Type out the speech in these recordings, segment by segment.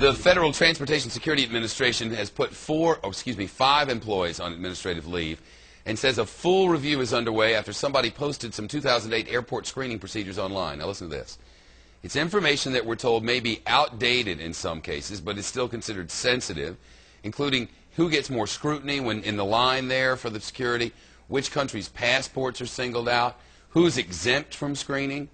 The Federal Transportation Security Administration has put 5 employees on administrative leave and says a full review is underway after somebody posted some 2008 airport screening procedures online. Now listen to this. It's information that we're told may be outdated in some cases, but is still considered sensitive, including who gets more scrutiny when in the line there for the security, which countries' passports are singled out, who's exempt from screening.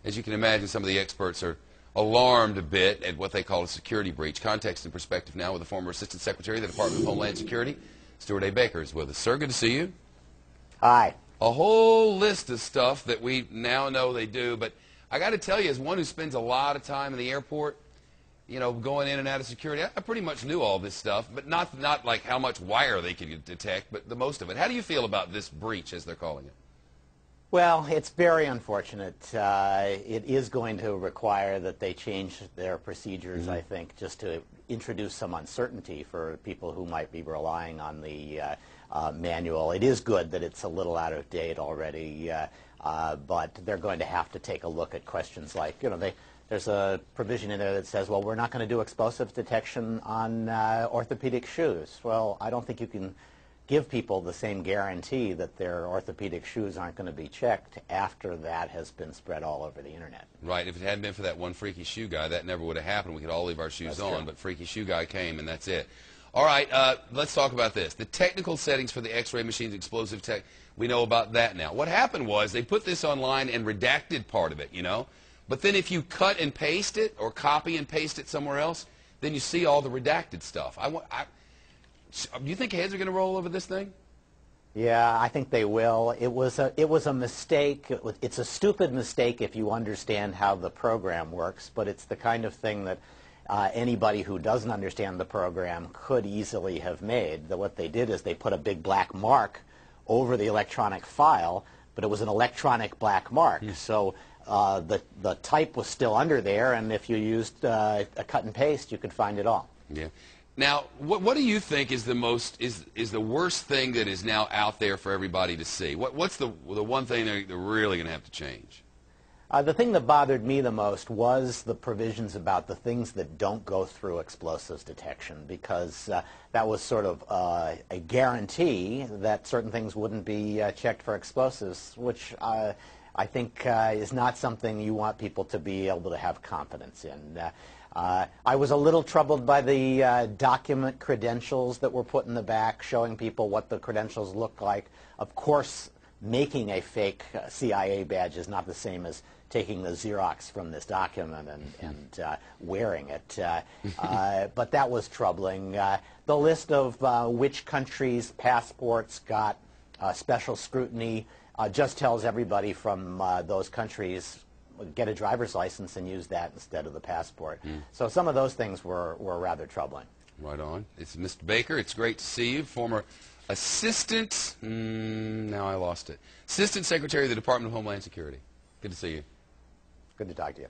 As you can imagine, some of the experts are alarmed a bit at what they call a security breach. Context and perspective now with the former Assistant Secretary of the Department of Homeland Security, Stuart A. Baker, is with us. Sir, good to see you. Hi. A whole list of stuff that we now know they do, but I got to tell you, as one who spends a lot of time in the airport, you know, going in and out of security, I pretty much knew all this stuff, but not like how much wire they could detect, but the most of it. How do you feel about this breach, as they're calling it? Well, it's very unfortunate. It is going to require that they change their procedures, I think, just to introduce some uncertainty for people who might be relying on the manual. It is good that it's a little out of date already, but they're going to have to take a look at questions like, you know, there's a provision in there that says, well, we're not going to do explosives detection on orthopedic shoes. Well, I don't think you can give people the same guarantee that their orthopedic shoes aren't going to be checked after that has been spread all over the internet. Right. If it hadn't been for that one freaky shoe guy, that never would have happened. We could all leave our shoes on, but freaky shoe guy came, and that's it. All right, let's talk about this. The technical settings for the X-ray machine's explosive tech, we know about that now. What happened was they put this online and redacted part of it, you know, but then if you cut and paste it or copy and paste it somewhere else, then you see all the redacted stuff. Do you think heads are going to roll over this thing? Yeah, I think they will. It was a mistake. It's a stupid mistake if you understand how the program works, but it's the kind of thing that anybody who doesn't understand the program could easily have made. What they did is they put a big black mark over the electronic file, but it was an electronic black mark. So the type was still under there, and if you used a cut and paste, you could find it all. Yeah. Now, what do you think is the worst thing that is now out there for everybody to see? What's the one thing they're really going to have to change? The thing that bothered me the most was the provisions about the things that don't go through explosives detection, because that was sort of a guarantee that certain things wouldn't be checked for explosives, which I think is not something you want people to be able to have confidence in. I was a little troubled by the document credentials that were put in the back, showing people what the credentials look like. Of course, making a fake CIA badge is not the same as taking the Xerox from this document and wearing it. But that was troubling. The list of which countries' passports got special scrutiny just tells everybody from those countries, get a driver's license and use that instead of the passport. So some of those things were rather troubling. Right on. It's Mr. Baker. It's great to see you. Former Assistant, now I lost it, Assistant Secretary of the Department of Homeland Security. Good to see you. Good to talk to you.